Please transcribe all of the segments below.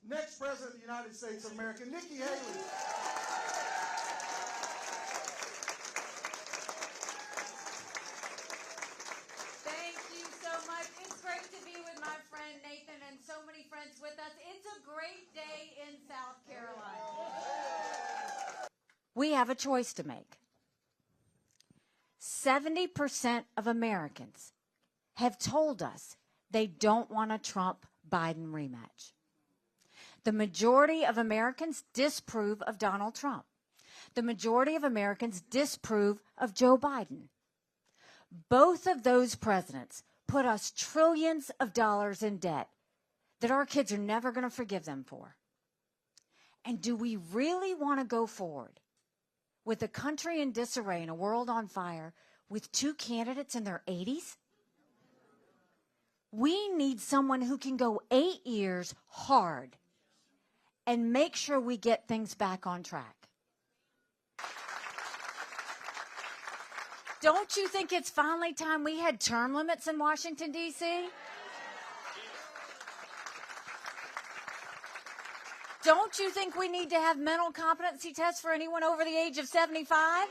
next President of the United States of America, Nikki Haley. Thank you so much. It's great to be with my friend Nathan and so many friends with us. It's a great day in South Carolina. We have a choice to make. 70% of Americans have told us they don't want a Trump-Biden rematch. The majority of Americans disapprove of Donald Trump. The majority of Americans disapprove of Joe Biden. Both of those presidents put us trillions of dollars in debt that our kids are never going to forgive them for. And do we really want to go forward with a country in disarray and a world on fire with two candidates in their 80s? We need someone who can go 8 years hard and make sure we get things back on track. Don't you think it's finally time we had term limits in Washington, D.C.? Don't you think we need to have mental competency tests for anyone over the age of 75?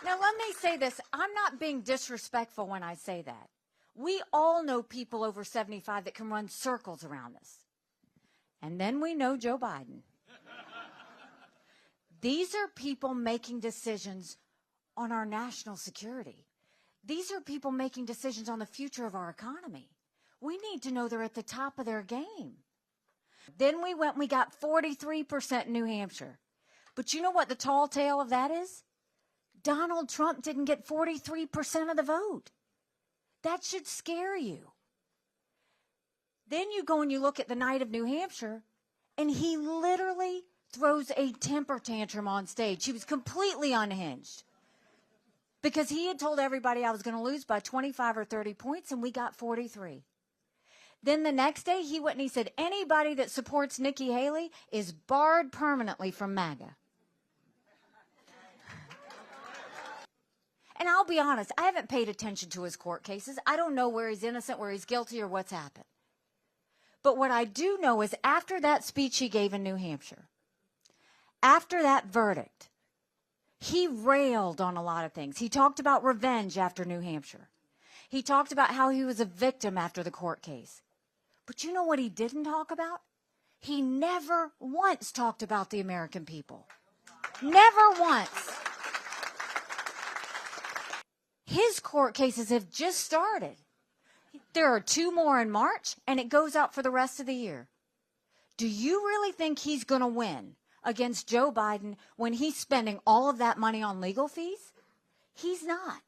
Now, let me say this. I'm not being disrespectful when I say that. We all know people over 75 that can run circles around us. And then we know Joe Biden. These are people making decisions on our national security. These are people making decisions on the future of our economy. We need to know they're at the top of their game. Then we got 43% in New Hampshire. But you know what the tall tale of that is? Donald Trump didn't get 43% of the vote. That should scare you. Then you go and you look at the night of New Hampshire, and he literally throws a temper tantrum on stage. He was completely unhinged because he had told everybody I was going to lose by 25 or 30 points, and we got 43. Then the next day, he went and he said, anybody that supports Nikki Haley is barred permanently from MAGA. And I'll be honest, I haven't paid attention to his court cases. I don't know where he's innocent, where he's guilty, or what's happened. But what I do know is after that speech he gave in New Hampshire, after that verdict, he railed on a lot of things. He talked about revenge after New Hampshire. He talked about how he was a victim after the court case. But you know what he didn't talk about? He never once talked about the American people. Never once. His court cases have just started. There are 2 more in March, and it goes out for the rest of the year. Do you really think he's going to win against Joe Biden when he's spending all of that money on legal fees? He's not.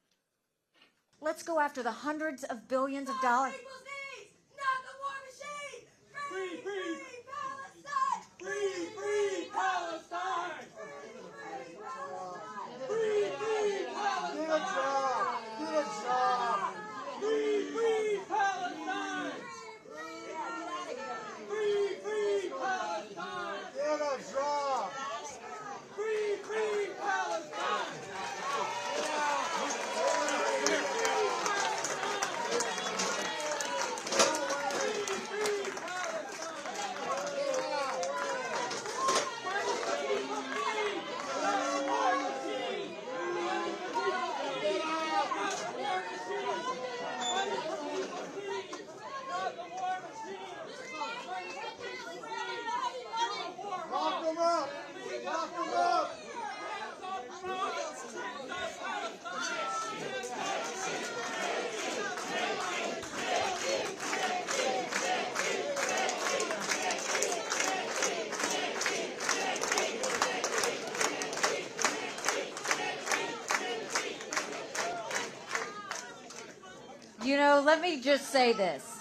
Let's go after the hundreds of billions of dollars. Not the war machine! Free, free Palestine! Free, free Palestine! Free, free Palestine! Good job! Good job! Free, free Palestine! Free, free Palestine! Good job! Free, free Palestine! Lock them up! Lock them up! You know, let me just say this.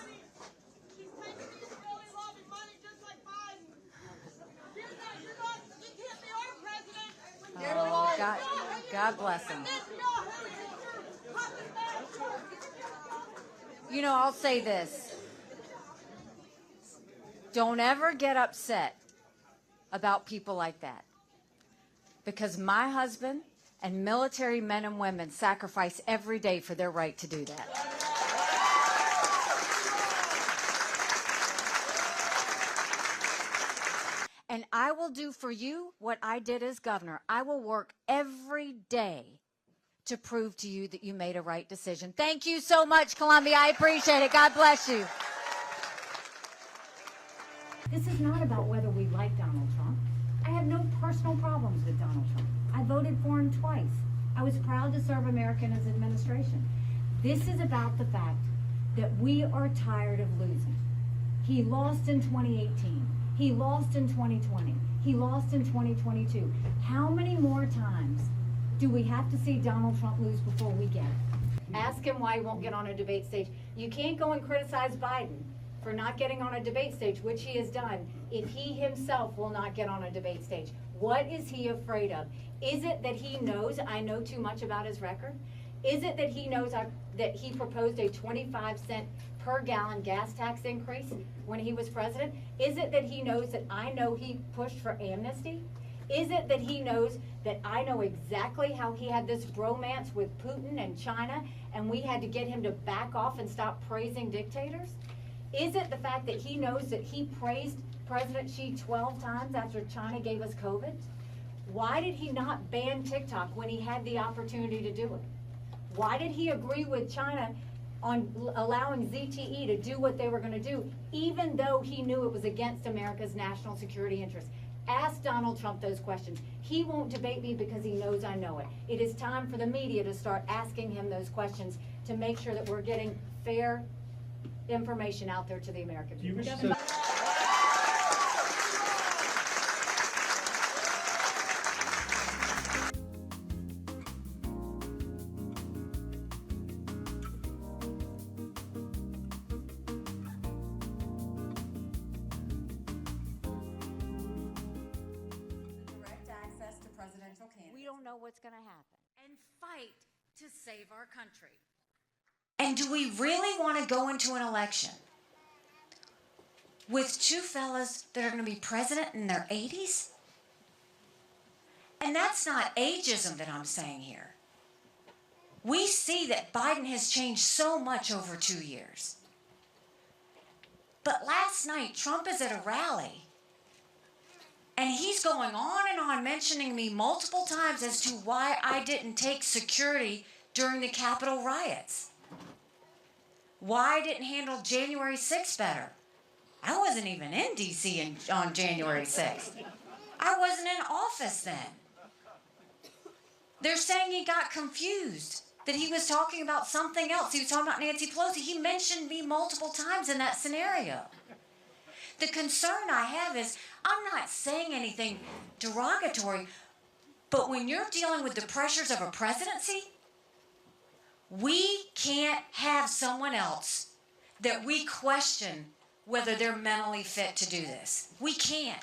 Oh, God bless him. You know, I'll say this. Don't ever get upset about people like that. Because my husband and military men and women sacrifice every day for their right to do that. And I will do for you what I did as governor. I will work every day to prove to you that you made a right decision. Thank you so much, Columbia. I appreciate it. God bless you. This is not about whether we like Donald Trump. I have no personal problems with Donald Trump. I voted for him twice. I was proud to serve America in his administration. This is about the fact that we are tired of losing. He lost in 2018. He lost in 2020. He lost in 2022. How many more times do we have to see Donald Trump lose before we get it? Ask him why he won't get on a debate stage. You can't go and criticize Biden for not getting on a debate stage, which he has done, if he himself will not get on a debate stage. What is he afraid of? Is it that he knows I know too much about his record? Is it that he knows that he proposed a 25-cent per gallon gas tax increase when he was president? Is it that he knows that I know he pushed for amnesty? Is it that he knows that I know exactly how he had this bromance with Putin and China, and we had to get him to back off and stop praising dictators? Is it the fact that he knows that he praised President Xi 12 times after China gave us COVID? Why did he not ban TikTok when he had the opportunity to do it? Why did he agree with China on allowing ZTE to do what they were going to do, even though he knew it was against America's national security interests? Ask Donald Trump those questions. He won't debate me because he knows I know it. It is time for the media to start asking him those questions to make sure that we're getting fair information out there to the American people. Direct access to presidential candidates. We don't know what's going to happen. And fight to save our country. And do we really want to go into an election with two fellas that are going to be president in their 80s? And that's not ageism that I'm saying here. We see that Biden has changed so much over 2 years. But last night, Trump is at a rally, and he's going on and on mentioning me multiple times as to why I didn't take security during the Capitol riots. Why I didn't handle January 6th better. I wasn't even in D.C. on January 6th. I wasn't in office then. They're saying he got confused, that he was talking about something else. He was talking about Nancy Pelosi. He mentioned me multiple times in that scenario. The concern I have is I'm not saying anything derogatory, but when you're dealing with the pressures of a presidency, we can't have someone else that we question whether they're mentally fit to do this. We can't.